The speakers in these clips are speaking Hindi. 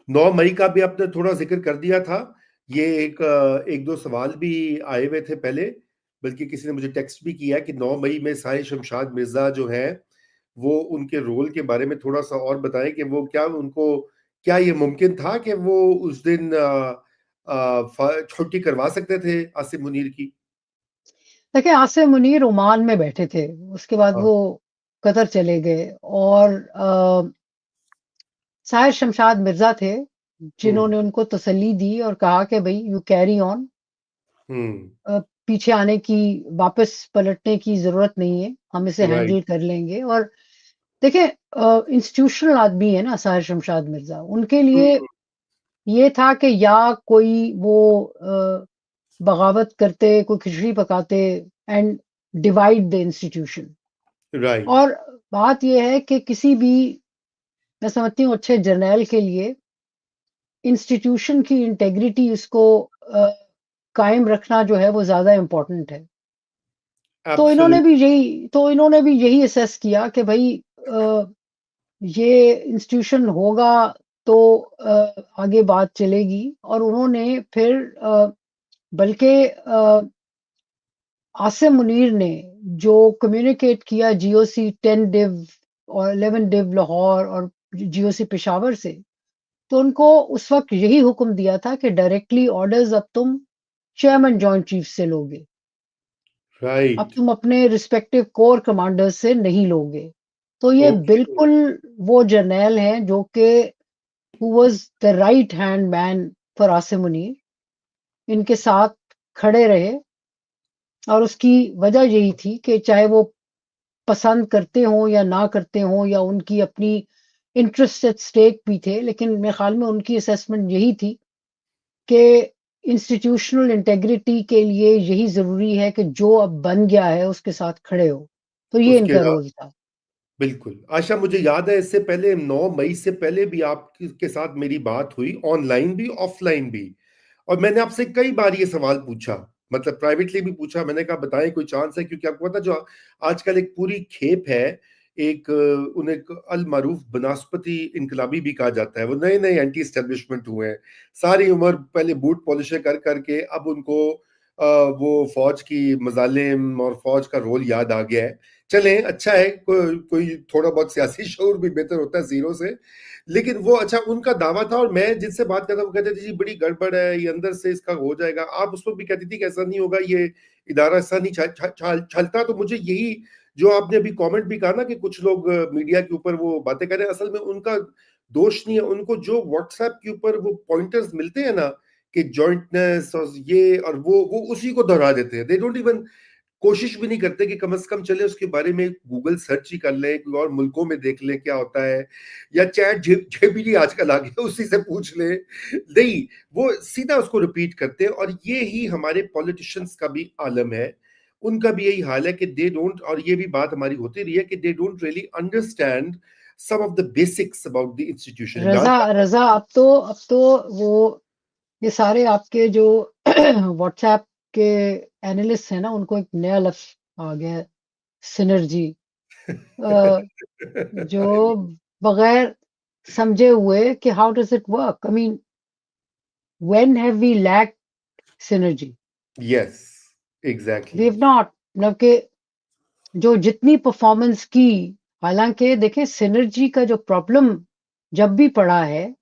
9 मई का भी आपने थोड़ा जिक्र कर दिया था। ये एक दो सवाल भी आए हुए थे पहले, बल्कि किसी ने मुझे टेक्स्ट भी किया कि 9 मई में साहिर शमशाद मिर्जा जो है वो उनके रोल के बारे में थोड़ा सा और बताएं कि वो क्या उनको, क्या ये मुमकिन था कि वो उस दिन छुट्टी करवा सकते थे आसिम मुनीर की? देखिए, आसिम मुनीर ओमान में बैठे थे, उसके बाद हाँ। वो कतर चले गए और साहिर शमशाद मिर्जा थे हम्म। जिन्होंने उनको तसल्ली दी और कहा कि भाई यू कैरी ऑन, हम्म। पीछे आने की, वापस पलटने की जरूरत नहीं है, हम इसे राइट। हैंडल कर लेंगे। और देखिए, इंस्टीट्यूशनल आदमी है ना साहिर शमशाद मिर्जा, उनके लिए हम्म। ये था कि या कोई वो बगावत करते, कोई खिचड़ी पकाते and divide the institution. Right. और बात ये है कि किसी भी, मैं समझती हूँ अच्छे जर्नैल के लिए इंस्टीट्यूशन की इंटेग्रिटी, उसको कायम रखना जो है वो ज्यादा इम्पोर्टेंट है। एब्सोल्युट। तो इन्होंने भी यही असेस किया कि भाई अ, ये इंस्टीट्यूशन होगा तो आगे बात चलेगी। और उन्होंने फिर बल्कि आसिम मुनीर ने जो कम्युनिकेट किया जीओसी 10 डिव और 11 डिव लाहौर और जीओसी पेशावर से, तो उनको उस वक्त यही हुक्म दिया था कि डायरेक्टली ऑर्डर्स अब तुम चेयरमैन जॉइंट चीफ से लोगे, अब राइट। तुम अपने रिस्पेक्टिव कोर कमांडर्स से नहीं लोगे। तो ये ओके। बिल्कुल वो जर्नैल हैं जो कि who was the right hand man for Asim Munir, इनके साथ खड़े रहे। और उसकी वजह यही थी कि चाहे वो पसंद करते हों या ना करते हों, या उनकी अपनी इंटरेस्ट एट स्टेक भी थे, लेकिन मेरे ख्याल में उनकी असेसमेंट यही थी कि इंस्टीट्यूशनल इंटेग्रिटी के लिए यही ज़रूरी है कि जो अब बन गया है उसके साथ खड़े हो। तो ये उसके इनका रोल था। बिल्कुल आशा, मुझे याद है इससे पहले 9 मई से पहले भी आपके के साथ मेरी बात हुई, ऑनलाइन भी ऑफलाइन भी। और मैंने आपसे कई बार ये सवाल पूछा, मतलब प्राइवेटली भी पूछा। मैंने कहा बताएं कोई चांस है, क्योंकि आपको पता जो आजकल एक पूरी खेप है, एक उन्हें अल मारूफ बनास्पति इनकलाबी भी कहा जाता है। वो नए नए एंटी एस्टेब्लिशमेंट हुए हैं, सारी उम्र पहले बूट पॉलिश कर करके अब उनको वो फौज की मजालिम और फौज का रोल याद आ गया है। चलें, अच्छा है, कोई थोड़ा बहुत सियासी शऊर भी बेहतर होता है जीरो से। लेकिन वो अच्छा उनका दावा था, और मैं जिनसे बात करता वो कहते थे जी बड़ी गड़बड़ है, ये अंदर से इसका हो जाएगा। आप उस वक्त भी कहती थी कि ऐसा नहीं होगा, ये इदारा ऐसा नहीं छलता। तो मुझे यही जो आपने अभी कमेंट भी कहा ना कि कुछ लोग मीडिया के ऊपर वो बातें कर रहे हैं, असल में उनका दोष नहीं है। उनको जो व्हाट्सएप के ऊपर वो पॉइंटर्स मिलते हैं ना कि जॉइंटनेस और ये और वो उसी को दोहरा देते हैं। दे डोंट इवन कोशिश भी नहीं करते कि कम से कम चले उसके बारे में गूगल सर्च ही कर लें, कोई और मुल्कों में देख लें क्या होता है, या चैट जेपीटी आजकल आ गया उसी से पूछ ले। नहीं, वो सीधा उसको रिपीट करते हैं। और ये ही हमारे पॉलिटिशियंस का भी आलम है, उनका भी यही हाल है कि दे डोंट, और ये भी बात हमारी होती रही है कि they don't really understand some of the basics about the institution. Imran Raza साहब। रज़ा अब तो वो ये सारे आपके जो व्हाट्सएप के एनालिस्ट हैं ना, उनको एक नया लफ्ज़ आ गया है, सिनर्जी। अ, जो बगैर समझे हुए कि how does it work? I mean, when have we lacked synergy? Yes, exactly. We have not. मतलब कि जो जितनी परफॉर्मेंस की, हालांकि देखें सिनर्जी का जो प्रॉब्लम जब भी पड़ा है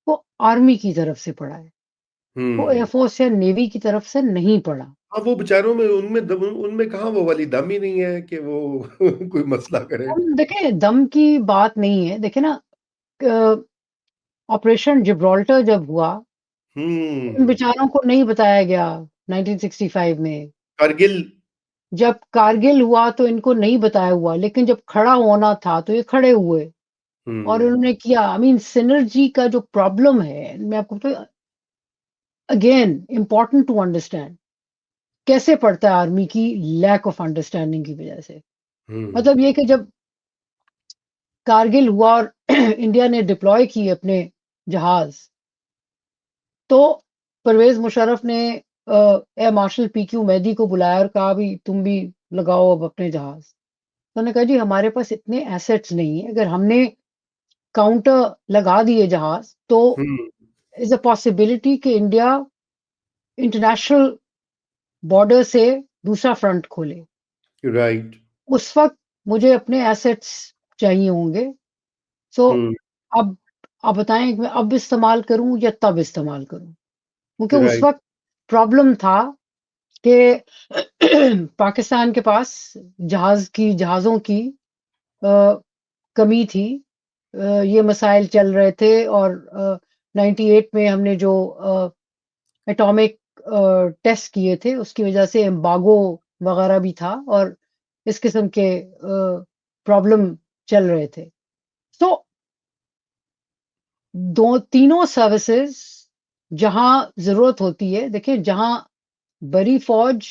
वो आर्मी की तरफ से पड़ा है, वो हम्म। एयरफोर्स या नेवी की तरफ से नहीं पड़ा। हाँ, वो बेचारों में उनमें उनमें कहाँ वो वाली दम ही नहीं है कि वो कोई मसला करे। हम देखें, दम की बात नहीं है, देखें ना, ऑपरेशन जिब्राल्टर जब हुआ, उन हम्म। बेचारों को नहीं बताया गया 1965 में। कारगिल। जब कारगिल हुआ तो इनको नहीं बताया हुआ, लेकिन जब खड़ा होना था तो ये खड़े हुए और हम्म। उन्होंने किया। आई मीन, सिनर्जी का जो प्रॉब्लम है, मैं आपको तो अगेन इम्पॉर्टेंट टू अंडरस्टैंड, कैसे पड़ता है आर्मी की लैक ऑफ अंडरस्टैंडिंग की वजह से। हम्म। मतलब ये कि जब कारगिल हुआ और इंडिया ने डिप्लॉय किए अपने जहाज, तो परवेज मुशर्रफ ने एयर मार्शल पीक्यू मैदी को बुलाया और कहा भी तुम भी लगाओ अब अपने जहाज। तो उन्होंने कहा जी हमारे पास इतने एसेट्स नहीं है, अगर हमने काउंटर लगा दिए जहाज, तो इज अ पॉसिबिलिटी कि इंडिया इंटरनेशनल बॉर्डर से दूसरा फ्रंट खोले। राइट। उस वक्त मुझे अपने एसेट्स चाहिए होंगे। सो अब आप बताएं कि मैं अब इस्तेमाल करूं या तब इस्तेमाल करूं, क्योंकि उस राइट। वक्त प्रॉब्लम था कि पाकिस्तान के पास जहाज़ों की कमी थी। ये मसाइल चल रहे थे, और 98 में हमने जो एटॉमिक टेस्ट किए थे, उसकी वजह से एम्बार्गो वगैरह भी था, और इस किस्म के प्रॉब्लम चल रहे थे। तो तीनों सर्विसेज जहां जरूरत होती है, देखिए जहां बड़ी फौज,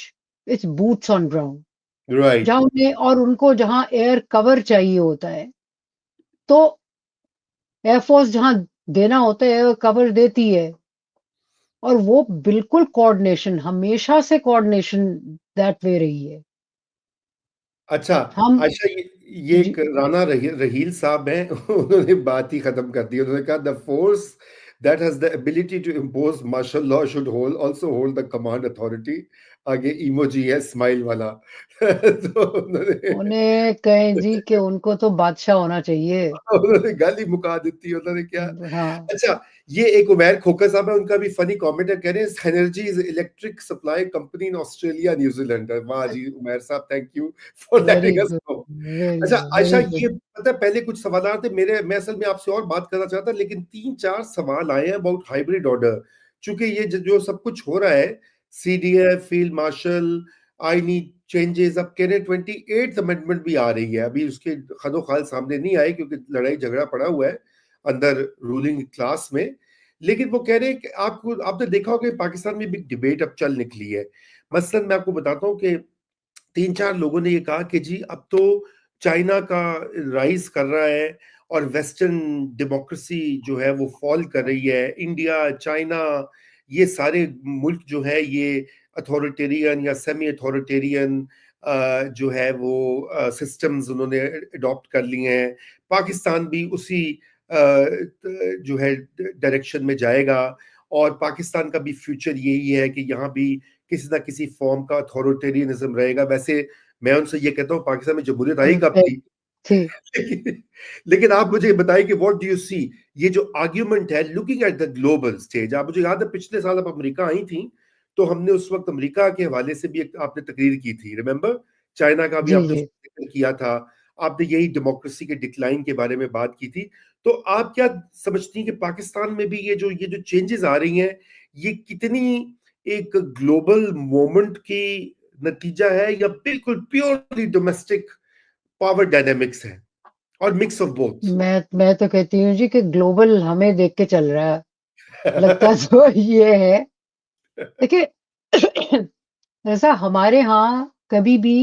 it's boots on ground, right. जहां उन्हें और उनको जहां एयर कवर चाहिए होता है, तो एयरफोर्स जहां देना होता है एयर कवर देती है। और वो बिल्कुल कोऑर्डिनेशन, हमेशा से कोऑर्डिनेशन दैट वे रही है। अच्छा। हम आयशा, ये जी, एक राना रहील साहब हैं। उन्होंने बात ही खत्म कर दी। उन्होंने कहा the force that has the ability to impose martial law should hold also hold the command authority. आगे इमोजी है स्माइल वाला। तो उन्होंने उन्हें कहें जी कि उनको तो बादशाह होना चाहिए। उन्होंने गाली मुका दी थी। उन्होंने क्या। हाँ अच्छा, ये एक उमैर खोखर साहब है, उनका भी फनी कमेंट है। कह रहे हैं energy is electric supply company in Australia New Zealand. वाह जी उमैर साहब, thank you for very letting us good, no. Very अच्छा गुड, आयशा, वेरी ये गुड। पता है पहले कुछ सवाल थे मेरे, मैं असल में आपसे और बात करना चाहता, लेकिन 3-4 सवाल आए हैं अबाउट हाइब्रिड ऑर्डर। चूंकि ये जो सब कुछ हो रहा है, CDF, field marshal, I need changes, अब कह रहे 28th अमेंडमेंट भी आ रही है। अभी उसके खदो खाल सामने नहीं आए क्योंकि लड़ाई झगड़ा पड़ा हुआ है अंदर रूलिंग क्लास में। लेकिन वो कह रहे हैं कि आपको, आपने देखा होगा कि पाकिस्तान में बिग डिबेट अब चल निकली है। मसलन मैं आपको बताता हूँ कि 3-4 लोगों ने ये कहा कि जी अब तो चाइना का राइज कर रहा है और वेस्टर्न डेमोक्रेसी जो है वो फॉल कर रही है। इंडिया, चाइना, ये सारे मुल्क जो है ये अथॉरिटेरियन या सेमी अथॉरिटेरियन जो है वो सिस्टम्स उन्होंने अडॉप्ट कर लिए हैं। पाकिस्तान भी उसी जो है डायरेक्शन में जाएगा, और पाकिस्तान का भी फ्यूचर यही है कि यहाँ भी किसी ना किसी फॉर्म का अथॉरिटेरियनिज्म रहेगा। वैसे मैं उनसे ये कहता हूँ पाकिस्तान में जमहूरियत आई कब थी? थी। लेकिन आप मुझे बताइए कि व्हाट डू यू सी, ये जो आर्ग्यूमेंट है looking at the global stage. आप, मुझे याद है पिछले साल आप अमेरिका आई थी, तो हमने उस वक्त अमेरिका के हवाले से भी एक आपने तकरीर की थी, रिमेंबर? चाइना का भी जी आपने जी। जिक्र किया था। आपने यही डेमोक्रेसी के डिक्लाइन के बारे में बात की थी। तो आप क्या समझती हैं कि पाकिस्तान में भी ये जो चेंजेस आ रही हैं, ये कितनी एक ग्लोबल मोमेंट की नतीजा है, या बिल्कुल प्योरली डोमेस्टिक पावर डायनेमिक्स है और मिक्स ऑफ बोथ? मैं तो कहती हूँ जी कि ग्लोबल हमें देख के चल रहा है, लगता तो ये है। देखिए ऐसा हमारे यहाँ कभी भी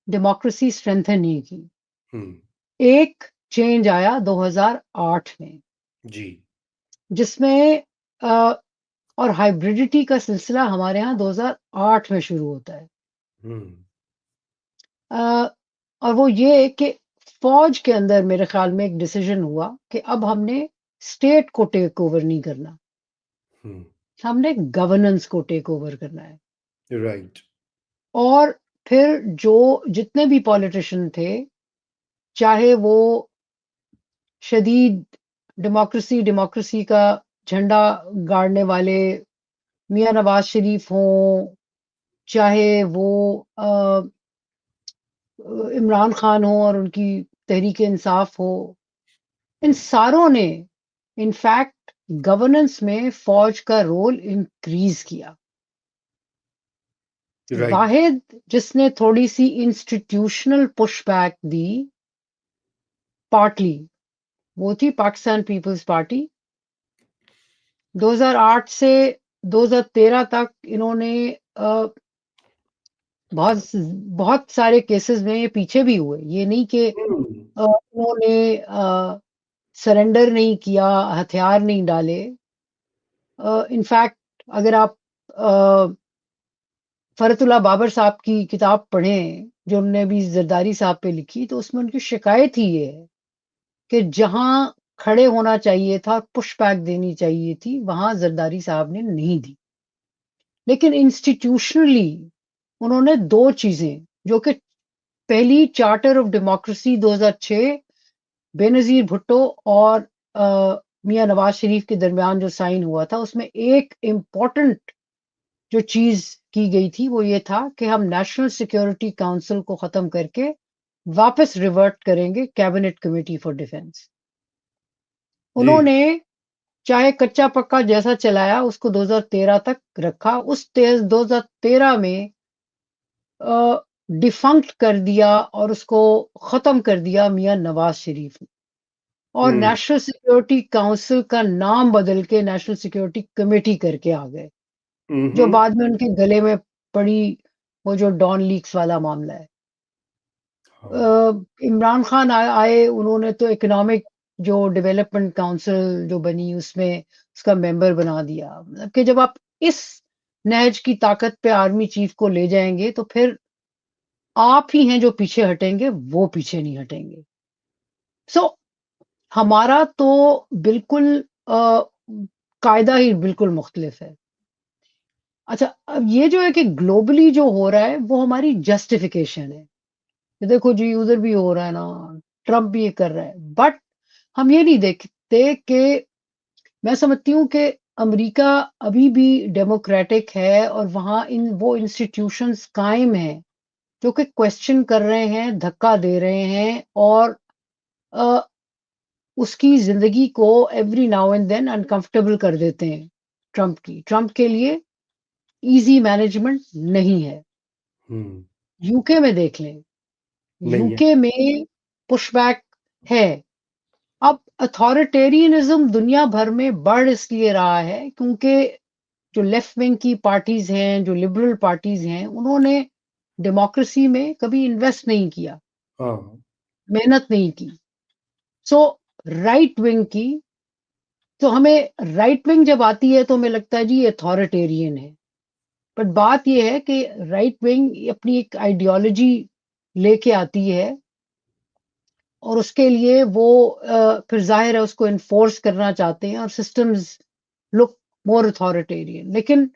डेमोक्रेसी स्ट्रेंथन नहीं की। हम्म। एक चेंज आया 2008 में, जी। जिसमें अ, और हाइब्रिडिटी का सिलसिला हमारे यहाँ 2008 में शुरू होता है। हम्म। अ, और वो ये कि फौज के अंदर मेरे ख्याल में एक डिसीजन हुआ कि अब हमने स्टेट को टेक ओवर नहीं करना, हम्म। हमने गवर्नेंस को टेक ओवर करना है। राइट। और फिर जो जितने भी पॉलिटिशियन थे, चाहे वो शदीद डेमोक्रेसी डेमोक्रेसी का झंडा गाड़ने वाले मियां नवाज शरीफ हों, चाहे वो इमरान खान हो और उनकी तहरीक इंसाफ हो, इन सारों ने इनफैक्ट गवर्नेंस में फौज का रोल इंक्रीज किया। राइट। वाहिद जिसने थोड़ी सी इंस्टीट्यूशनल पुशबैक दी, पार्टली, वो थी पाकिस्तान पीपल्स पार्टी। 2008 से 2013 तक इन्होंने बहुत बहुत सारे केसेस में ये पीछे भी हुए। ये नहीं कि इन्होंने सरेंडर नहीं किया, हथियार नहीं डाले। इनफैक्ट अगर आप फरतुल्लाह बाबर साहब की किताब पढ़ें जो उन्होंने अभी जरदारी साहब पे लिखी, तो उसमें उनकी शिकायत ही ये है कि जहां खड़े होना चाहिए था, पुश बैक देनी चाहिए थी, वहां जरदारी साहब ने नहीं दी। लेकिन इंस्टीट्यूशनली उन्होंने दो चीजें, जो कि पहली charter of democracy 2006 Benazir Bhutto और मियां नवाज शरीफ के दरमियान जो साइन हुआ था, उसमें एक इम्पॉर्टेंट जो चीज की गई थी वो ये था कि हम नेशनल सिक्योरिटी काउंसिल को खत्म करके वापस रिवर्ट करेंगे कैबिनेट कमेटी फॉर डिफेंस। जी। उन्होंने चाहे कच्चा पक्का जैसा चलाया उसको 2013 तक रखा। उस 2013 में डिफंक्ट कर दिया और उसको खत्म कर दिया मियां नवाज शरीफ ने, और हम्म। नेशनल सिक्योरिटी काउंसिल का नाम बदल के नेशनल सिक्योरिटी कमेटी करके आ गए, जो हम्म। बाद में उनके गले में पड़ी, वो जो डॉन लीक्स वाला मामला है। हाँ। इमरान खान आए, उन्होंने तो इकोनॉमिक जो डेवलपमेंट काउंसिल जो बनी उसमें उसका मेंबर बना दिया। मतलब कि जब आप इस नहज की ताकत पे आर्मी चीफ को ले जाएंगे तो फिर आप ही हैं जो पीछे हटेंगे, वो पीछे नहीं हटेंगे। सो हमारा तो बिल्कुल कायदा ही बिल्कुल मुख्तलिफ है। अच्छा, अब ये जो है कि ग्लोबली जो हो रहा है वो हमारी जस्टिफिकेशन है। ये देखो जी, उधर भी हो रहा है ना, ट्रम्प भी ये कर रहा है, बट हम ये नहीं देखते कि मैं समझती हूँ कि अमेरिका अभी भी डेमोक्रेटिक है और वहां वो इंस्टीट्यूशंस कायम हैं जो कि क्वेश्चन कर रहे हैं, धक्का दे रहे हैं, और अ, उसकी जिंदगी को every now and then uncomfortable कर देते हैं। ट्रम्प के लिए इजी मैनेजमेंट नहीं है। हम्म। यूके में देख लें, नहीं है। यूके में पुशबैक है। अब अथॉरिटेरियनिज्म दुनिया भर में बढ़ इसलिए रहा है क्योंकि जो लेफ्ट विंग की पार्टीज हैं, जो लिबरल पार्टीज हैं, उन्होंने डेमोक्रेसी में कभी इन्वेस्ट नहीं किया, हाँ। मेहनत नहीं की। सो राइट विंग की, तो हमें राइट विंग जब आती है तो हमें लगता है जी ये अथॉरिटेरियन है। बट बात यह है कि राइट विंग अपनी एक आइडियोलॉजी लेके आती है और उसके लिए वो फिर जाहिर है उसको इन्फोर्स करना चाहते हैं और सिस्टम्स लुक मोर अथॉरिटेरियन। लेकिन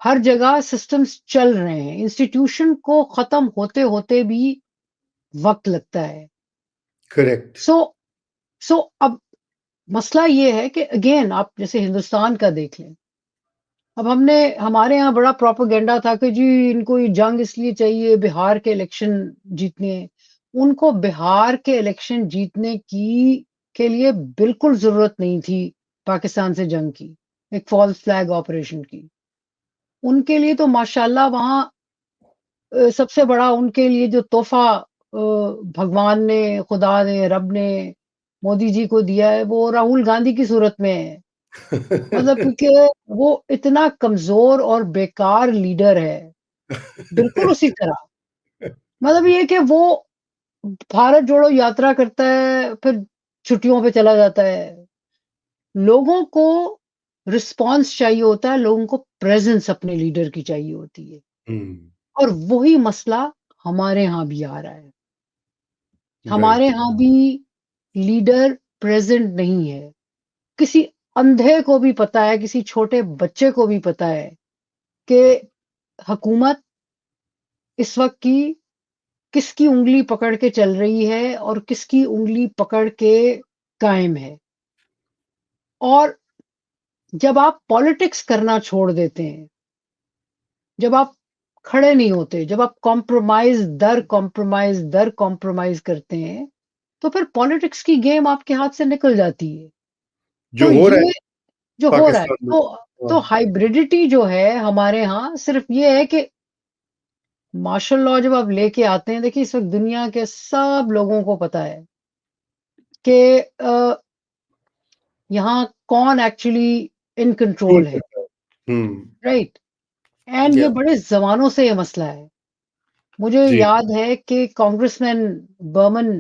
हर जगह सिस्टम्स चल रहे हैं, इंस्टीट्यूशन को खत्म होते होते भी वक्त लगता है। करेक्ट। सो सो अब मसला ये है कि अगेन आप जैसे हिंदुस्तान का देख लें। अब हमने हमारे यहाँ बड़ा प्रोपेगेंडा था कि जी इनको ये जंग इसलिए चाहिए बिहार के इलेक्शन जीतने हैं। उनको बिहार के इलेक्शन जीतने की के लिए बिल्कुल जरूरत नहीं थी पाकिस्तान से जंग की, एक फॉल्स फ्लैग ऑपरेशन की। उनके लिए तो माशाल्लाह वहां सबसे बड़ा उनके लिए जो तोहफा भगवान ने, खुदा ने, रब ने मोदी जी को दिया है वो राहुल गांधी की सूरत में है। मतलब कि वो इतना कमजोर और बेकार लीडर है, बिल्कुल उसी तरह। मतलब ये कि वो भारत जोड़ो यात्रा करता है, फिर छुट्टियों पे चला जाता है। लोगों को रिस्पांस चाहिए होता है, लोगों को प्रेजेंस अपने लीडर की चाहिए होती है, हम्म। और वही मसला हमारे यहाँ भी आ रहा है। हमारे राइट। यहाँ भी लीडर प्रेजेंट नहीं है। किसी अंधे को भी पता है, किसी छोटे बच्चे को भी पता है कि हुकूमत इस वक्त की किसकी उंगली पकड़ के चल रही है और किसकी उंगली पकड़ के कायम है। और जब आप पॉलिटिक्स करना छोड़ देते हैं, जब आप खड़े नहीं होते, जब आप कॉम्प्रोमाइज दर कॉम्प्रोमाइज करते हैं, तो फिर पॉलिटिक्स की गेम आपके हाथ से निकल जाती है। जो तो हो रहा है ये जो हो रहा है, पाकिस्तान में। तो हाँ। हाइब्रिडिटी जो है हमारे यहाँ सिर्फ ये है कि मार्शल लॉ जब आप लेके आते हैं, देखिए इस वक्त दुनिया के सब लोगों को पता है कि यहाँ कौन एक्चुअली इन रूल कंट्रोल है, करता है। हम्म। राइट। एंड ये या। बड़े जमानों से ये मसला है। मुझे जी। याद है कि कांग्रेसमैन बर्मन,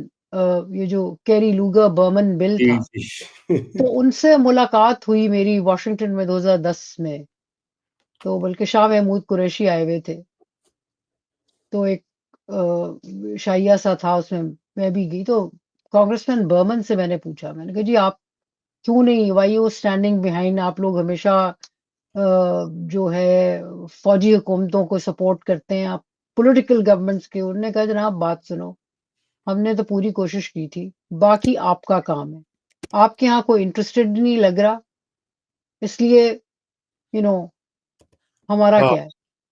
ये जो कैरी लूगर बर्मन बिल जी। था, जी। तो उनसे मुलाकात हुई मेरी वॉशिंगटन में 2010 में। तो बल्कि शाह महमूद कुरैशी आए हुए थे, तो एक शाइया सा था उसमें, मैं भी गई। तो कांग्रेसमैन बर्मन से मैंने पूछा, मैंने कहा जी आप क्यों नहीं, वाई यू स्टैंडिंग बिहाइंड, आप लोग हमेशा जो है फौजी हुकूमतों को सपोर्ट करते हैं, आप पॉलिटिकल गवर्नमेंट्स के। उन्होंने कहा जनाब बात सुनो, हमने तो पूरी कोशिश की थी, बाकी आपका काम है, आपके यहाँ कोई इंटरेस्टेड नहीं लग रहा, इसलिए यू नो हमारा हाँ क्या है।